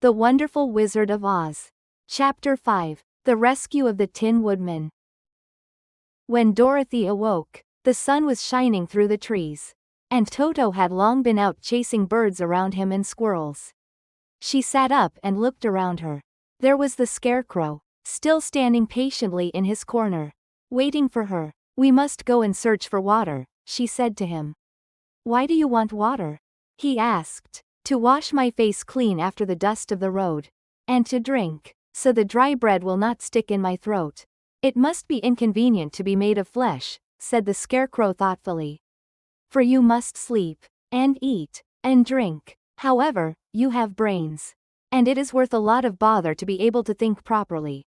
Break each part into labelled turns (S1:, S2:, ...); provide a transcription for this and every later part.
S1: The Wonderful Wizard of Oz. Chapter 5. The Rescue of the Tin Woodman. When Dorothy awoke, the sun was shining through the trees. And Toto had long been out chasing birds around him and squirrels. She sat up and looked around her. There was the Scarecrow, still standing patiently in his corner, waiting for her. "We must go and search for water," she said to him. "Why do you want water?" he asked. "To wash my face clean after the dust of the road. And to drink, so the dry bread will not stick in my throat. It must be inconvenient to be made of flesh," said the Scarecrow thoughtfully. "For you must sleep, and eat, and drink. However, you have brains. And it is worth a lot of bother to be able to think properly."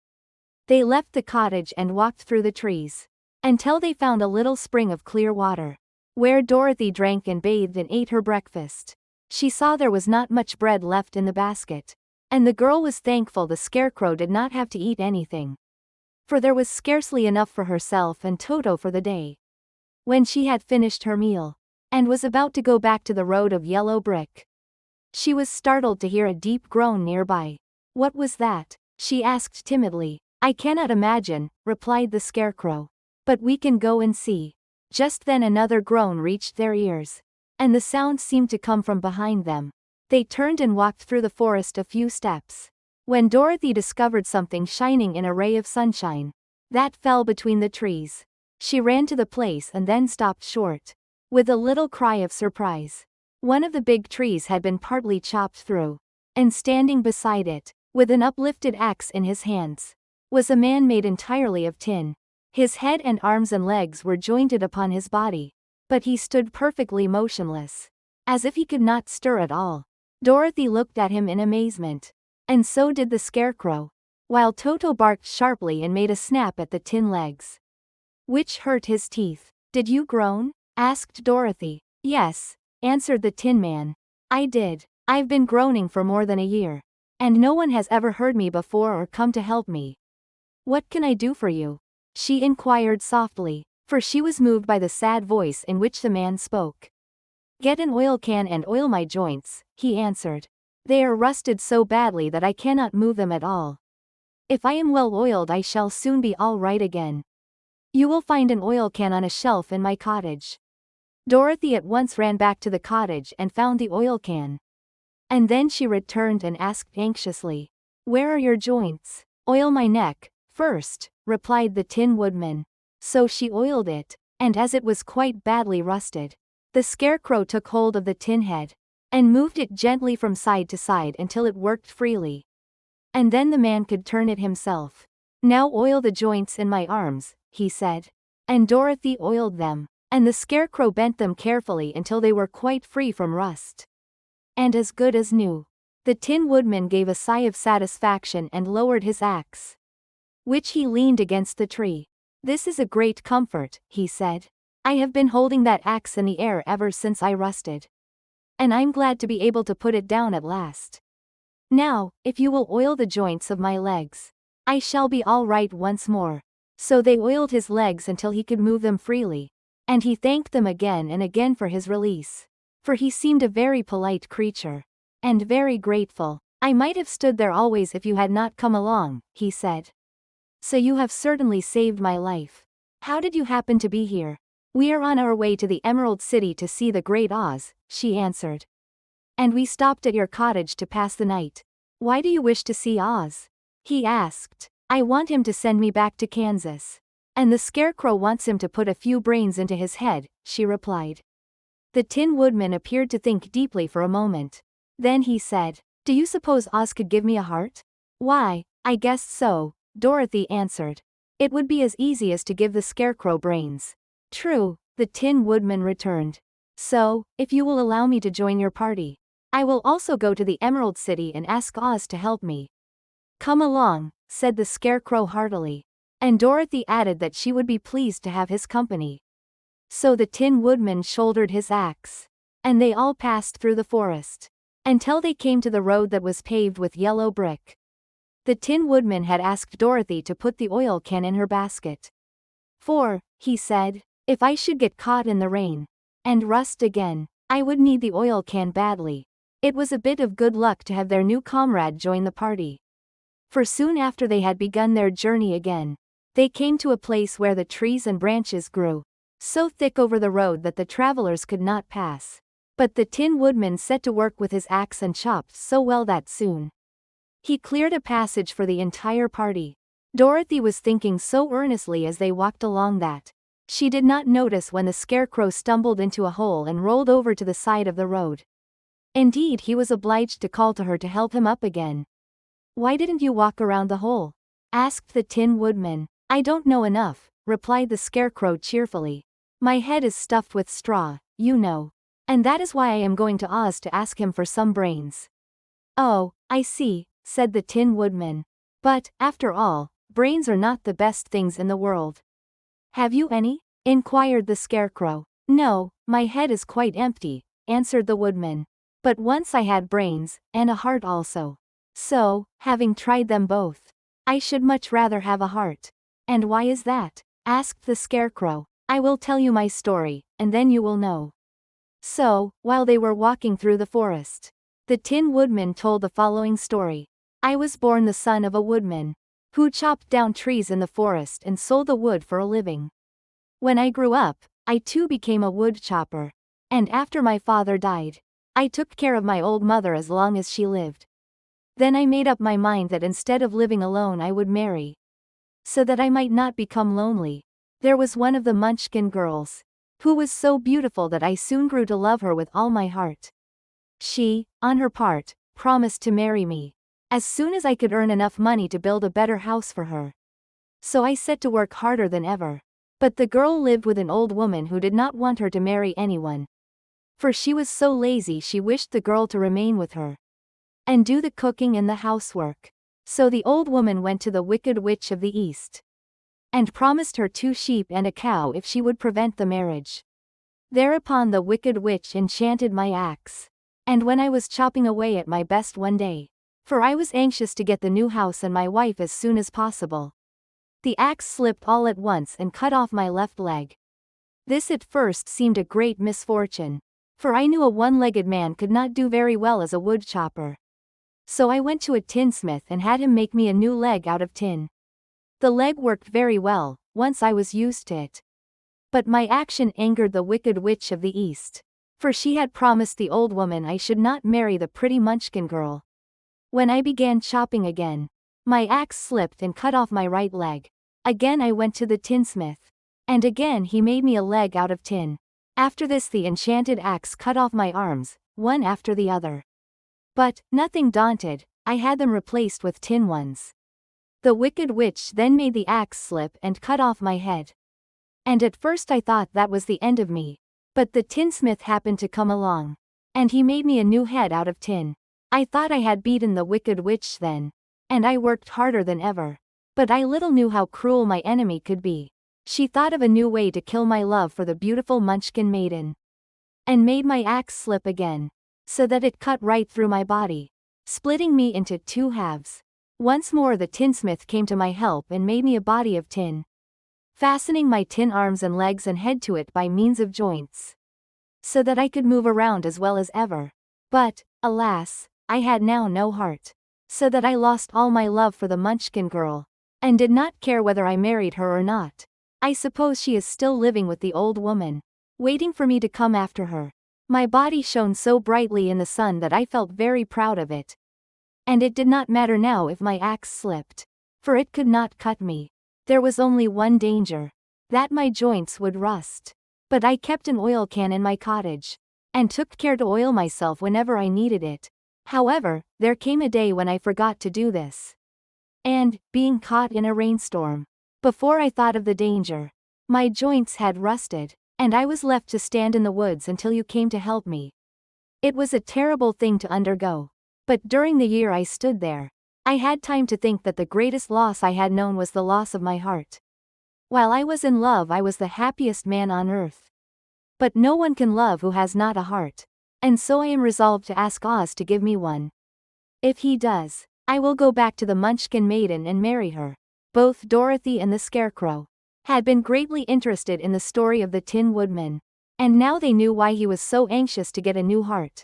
S1: They left the cottage and walked through the trees, until they found a little spring of clear water, where Dorothy drank and bathed and ate her breakfast. She saw there was not much bread left in the basket, and the girl was thankful the Scarecrow did not have to eat anything, for there was scarcely enough for herself and Toto for the day. When she had finished her meal, and was about to go back to the road of yellow brick, she was startled to hear a deep groan nearby. "What was that?" she asked timidly. "I cannot imagine," replied the Scarecrow. "But we can go and see." Just then another groan reached their ears, and the sound seemed to come from behind them. They turned and walked through the forest a few steps, when Dorothy discovered something shining in a ray of sunshine that fell between the trees. She ran to the place and then stopped short, with a little cry of surprise. One of the big trees had been partly chopped through, and standing beside it, with an uplifted axe in his hands, was a man made entirely of tin. His head and arms and legs were jointed upon his body, but he stood perfectly motionless, as if he could not stir at all. Dorothy looked at him in amazement, and so did the Scarecrow, while Toto barked sharply and made a snap at the tin legs, which hurt his teeth. "Did you groan?" asked Dorothy. "Yes," answered the Tin Man. "I did. I've been groaning for more than a year, and no one has ever heard me before or come to help me." "What can I do for you?" she inquired softly, for she was moved by the sad voice in which the man spoke. "Get an oil can and oil my joints," he answered. "They are rusted so badly that I cannot move them at all. If I am well oiled I shall soon be all right again. You will find an oil can on a shelf in my cottage." Dorothy at once ran back to the cottage and found the oil can. And then she returned and asked anxiously, "Where are your joints?" "Oil my neck first," replied the Tin Woodman. So she oiled it, and as it was quite badly rusted, the Scarecrow took hold of the tin head, and moved it gently from side to side until it worked freely. And then the man could turn it himself. "Now oil the joints in my arms," he said. And Dorothy oiled them, and the Scarecrow bent them carefully until they were quite free from rust, and as good as new. The Tin Woodman gave a sigh of satisfaction and lowered his axe, which he leaned against the tree. "This is a great comfort," he said. "I have been holding that axe in the air ever since I rusted, and I'm glad to be able to put it down at last. Now, if you will oil the joints of my legs, I shall be all right once more." So they oiled his legs until he could move them freely, and he thanked them again and again for his release, for he seemed a very polite creature, and very grateful. "I might have stood there always if you had not come along," he said. "So you have certainly saved my life. How did you happen to be here?" "We are on our way to the Emerald City to see the Great Oz," she answered. "And we stopped at your cottage to pass the night." "Why do you wish to see Oz?" he asked. "I want him to send me back to Kansas. And the Scarecrow wants him to put a few brains into his head," she replied. The Tin Woodman appeared to think deeply for a moment. Then he said, "Do you suppose Oz could give me a heart?" "Why, I guess so," Dorothy answered. "It would be as easy as to give the Scarecrow brains." "True," the Tin Woodman returned. "So, if you will allow me to join your party, I will also go to the Emerald City and ask Oz to help me." "Come along," said the Scarecrow heartily. And Dorothy added that she would be pleased to have his company. So the Tin Woodman shouldered his axe, and they all passed through the forest, until they came to the road that was paved with yellow brick. The Tin Woodman had asked Dorothy to put the oil can in her basket. "For," he said, "if I should get caught in the rain, and rust again, I would need the oil can badly." It was a bit of good luck to have their new comrade join the party. For soon after they had begun their journey again, they came to a place where the trees and branches grew so thick over the road that the travelers could not pass. But the Tin Woodman set to work with his axe and chopped so well that soon he cleared a passage for the entire party. Dorothy was thinking so earnestly as they walked along that she did not notice when the Scarecrow stumbled into a hole and rolled over to the side of the road. Indeed, he was obliged to call to her to help him up again. "Why didn't you walk around the hole?" asked the Tin Woodman. "I don't know enough," replied the Scarecrow cheerfully. "My head is stuffed with straw, you know. And that is why I am going to Oz to ask him for some brains." "Oh, I see," said the Tin Woodman. "But, after all, brains are not the best things in the world." "Have you any?" inquired the Scarecrow. "No, my head is quite empty," answered the Woodman. "But once I had brains, and a heart also. So, having tried them both, I should much rather have a heart." "And why is that?" asked the Scarecrow. "I will tell you my story, and then you will know." So, while they were walking through the forest, the Tin Woodman told the following story. "I was born the son of a woodman, who chopped down trees in the forest and sold the wood for a living. When I grew up, I too became a wood chopper. And after my father died, I took care of my old mother as long as she lived. Then I made up my mind that instead of living alone I would marry, so that I might not become lonely. There was one of the Munchkin girls, who was so beautiful that I soon grew to love her with all my heart. She, on her part, promised to marry me as soon as I could earn enough money to build a better house for her. So I set to work harder than ever. But the girl lived with an old woman who did not want her to marry anyone, for she was so lazy she wished the girl to remain with her and do the cooking and the housework. So the old woman went to the Wicked Witch of the East and promised her 2 sheep and a cow if she would prevent the marriage. Thereupon the Wicked Witch enchanted my axe, and when I was chopping away at my best one day, for I was anxious to get the new house and my wife as soon as possible, the axe slipped all at once and cut off my left leg. This at first seemed a great misfortune, for I knew a one-legged man could not do very well as a wood chopper. So I went to a tinsmith and had him make me a new leg out of tin. The leg worked very well, once I was used to it. But my action angered the Wicked Witch of the East, for she had promised the old woman I should not marry the pretty Munchkin girl. When I began chopping again, my axe slipped and cut off my right leg. Again I went to the tinsmith, and again he made me a leg out of tin. After this the enchanted axe cut off my arms, one after the other. But, nothing daunted, I had them replaced with tin ones. The Wicked Witch then made the axe slip and cut off my head. And at first I thought that was the end of me. But the tinsmith happened to come along, and he made me a new head out of tin. I thought I had beaten the Wicked Witch then, and I worked harder than ever. But I little knew how cruel my enemy could be. She thought of a new way to kill my love for the beautiful Munchkin maiden, and made my axe slip again, so that it cut right through my body, splitting me into 2 halves. Once more the tinsmith came to my help and made me a body of tin, fastening my tin arms and legs and head to it by means of joints, so that I could move around as well as ever. But, alas, I had now no heart, so that I lost all my love for the Munchkin girl, and did not care whether I married her or not. I suppose she is still living with the old woman, waiting for me to come after her. My body shone so brightly in the sun that I felt very proud of it. And it did not matter now if my axe slipped, for it could not cut me. There was only one danger, that my joints would rust. But I kept an oil can in my cottage, and took care to oil myself whenever I needed it. However, there came a day when I forgot to do this, and, being caught in a rainstorm, before I thought of the danger, my joints had rusted, and I was left to stand in the woods until you came to help me. It was a terrible thing to undergo, but during the year I stood there, I had time to think that the greatest loss I had known was the loss of my heart. While I was in love I was the happiest man on earth. But no one can love who has not a heart, and so I am resolved to ask Oz to give me one. If he does, I will go back to the Munchkin maiden and marry her." Both Dorothy and the Scarecrow had been greatly interested in the story of the Tin Woodman, and now they knew why he was so anxious to get a new heart.